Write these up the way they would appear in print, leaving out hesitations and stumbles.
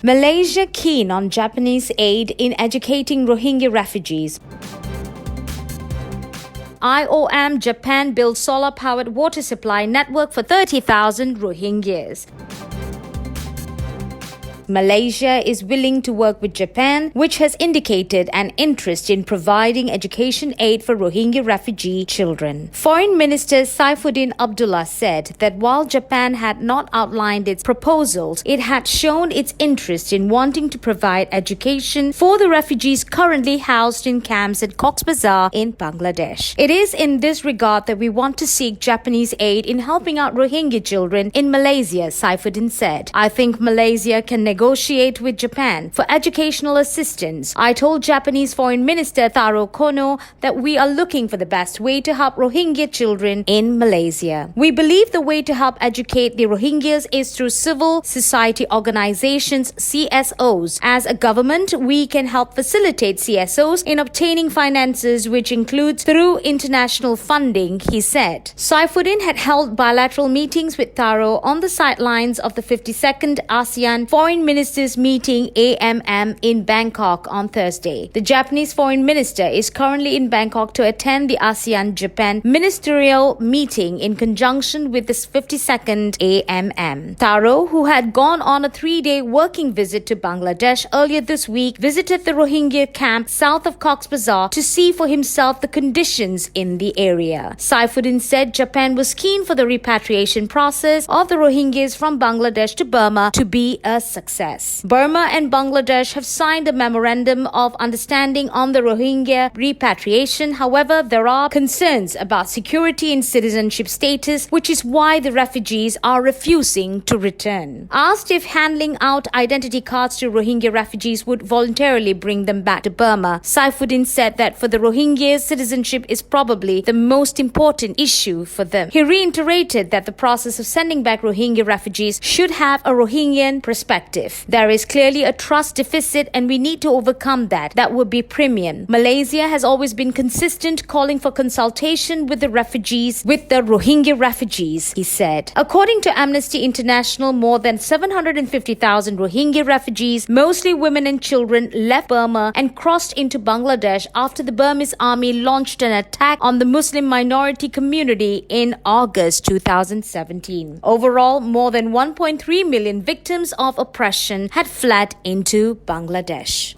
Malaysia keen on Japanese aid in educating Rohingya refugees. IOM Japan builds solar-powered water supply network for 30,000 Rohingyas. Malaysia is willing to work with Japan, which has indicated an interest in providing education aid for Rohingya refugee children. Foreign Minister Saifuddin Abdullah said that while Japan had not outlined its proposals, it had shown its interest in wanting to provide education for the refugees currently housed in camps at Cox's Bazar in Bangladesh. It is in this regard that we want to seek Japanese aid in helping out Rohingya children in Malaysia, Saifuddin said. I think Malaysia can negotiate with Japan for educational assistance. I told Japanese Foreign Minister Taro Kono that we are looking for the best way to help Rohingya children in Malaysia. We believe the way to help educate the Rohingyas is through civil society organizations, CSOs. As a government, we can help facilitate CSOs in obtaining finances, which includes through international funding, he said. Saifuddin had held bilateral meetings with Taro on the sidelines of the 52nd ASEAN Foreign Ministers meeting AMM in Bangkok on Thursday. The Japanese Foreign Minister is currently in Bangkok to attend the ASEAN-Japan ministerial meeting in conjunction with the 52nd AMM. Taro, who had gone on a 3-day working visit to Bangladesh earlier this week, visited the Rohingya camp south of Cox's Bazar to see for himself the conditions in the area. Saifuddin said Japan was keen for the repatriation process of the Rohingyas from Bangladesh to Burma to be a success. Burma and Bangladesh have signed a memorandum of understanding on the Rohingya repatriation. However, there are concerns about security and citizenship status, which is why the refugees are refusing to return. Asked if handing out identity cards to Rohingya refugees would voluntarily bring them back to Burma, Saifuddin said that for the Rohingyas, citizenship is probably the most important issue for them. He reiterated that the process of sending back Rohingya refugees should have a Rohingyan perspective. There is clearly a trust deficit and we need to overcome that. That would be premium. Malaysia has always been consistent calling for consultation with the Rohingya refugees, he said. According to Amnesty International, more than 750,000 Rohingya refugees, mostly women and children, left Burma and crossed into Bangladesh after the Burmese army launched an attack on the Muslim minority community in August 2017. Overall, more than 1.3 million victims of oppression had fled into Bangladesh.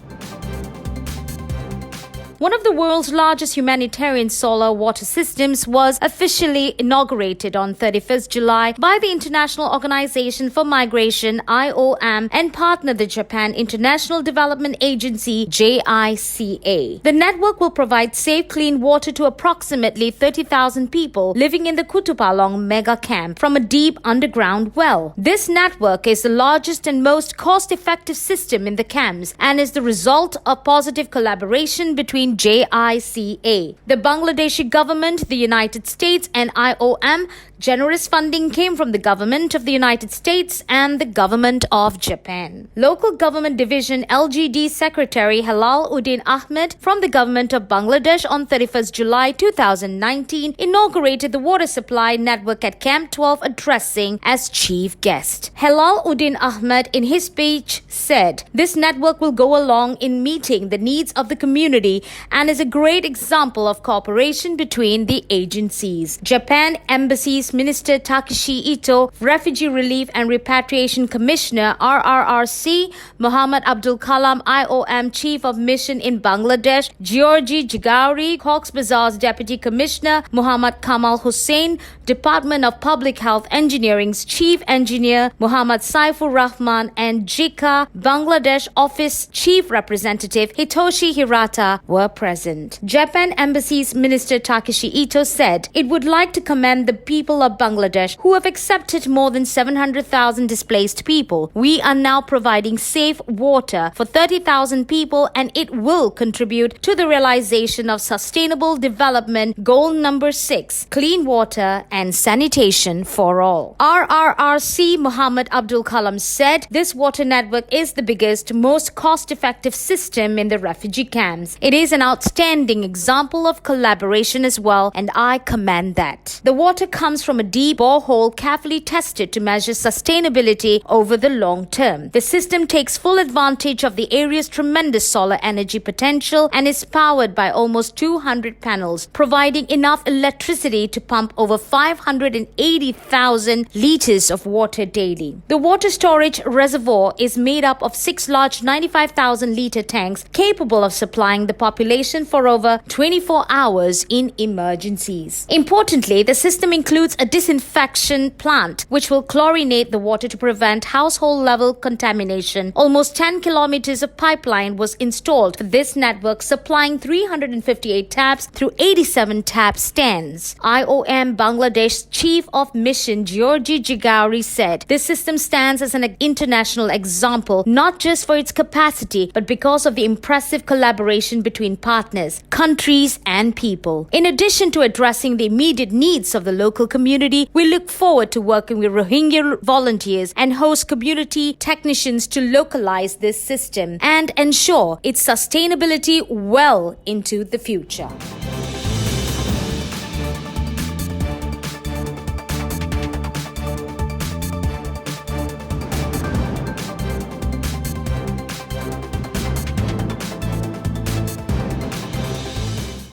One of the world's largest humanitarian solar water systems was officially inaugurated on 31st July by the International Organization for Migration IOM and partner the Japan International Development Agency JICA. The network will provide safe clean water to approximately 30,000 people living in the Kutupalong mega camp from a deep underground well. This network is the largest and most cost-effective system in the camps and is the result of positive collaboration between JICA, the Bangladeshi government, the United States, and IOM. Generous funding came from the government of the United States and the government of Japan. Local Government Division LGD Secretary Halal Uddin Ahmed from the government of Bangladesh on 31st July 2019 inaugurated the water supply network at Camp 12, addressing as chief guest. Halal Uddin Ahmed in his speech said, "This network will go along in meeting the needs of the community and is a great example of cooperation between the agencies." Japan Embassy's Minister Takeshi Ito, Refugee Relief and Repatriation Commissioner RRRC, Muhammad Abdul Kalam, IOM Chief of Mission in Bangladesh, Georgi Jagauri, Cox's Bazar's Deputy Commissioner, Muhammad Kamal Hussain, Department of Public Health Engineering's Chief Engineer, Muhammad Saifur Rahman, and JICA Bangladesh Office Chief Representative Hitoshi Hirata were present. Japan Embassy's Minister Takeshi Ito said it would like to commend the people of Bangladesh who have accepted more than 700,000 displaced people. We are now providing safe water for 30,000 people and it will contribute to the realization of Sustainable Development Goal number 6, clean water and sanitation for all. RRRC Muhammad Abdul Kalam said this water network is the biggest, most cost-effective system in the refugee camps. It is an outstanding example of collaboration as well, and I commend that. The water comes comes from a deep borehole carefully tested to measure sustainability over the long term. The system takes full advantage of the area's tremendous solar energy potential and is powered by almost 200 panels, providing enough electricity to pump over 580,000 liters of water daily. The water storage reservoir is made up of 6 large 95,000-liter tanks capable of supplying the population for over 24 hours in emergencies. Importantly, the system includes a disinfection plant which will chlorinate the water to prevent household-level contamination. Almost 10 kilometers of pipeline was installed for this network, supplying 358 taps through 87 tap stands. IOM Bangladesh Chief of Mission Georgi Jigauri said, "This system stands as an international example, not just for its capacity, but because of the impressive collaboration between partners, countries, and people." In addition to addressing the immediate needs of the local community, we look forward to working with Rohingya volunteers and host community technicians to localize this system and ensure its sustainability well into the future.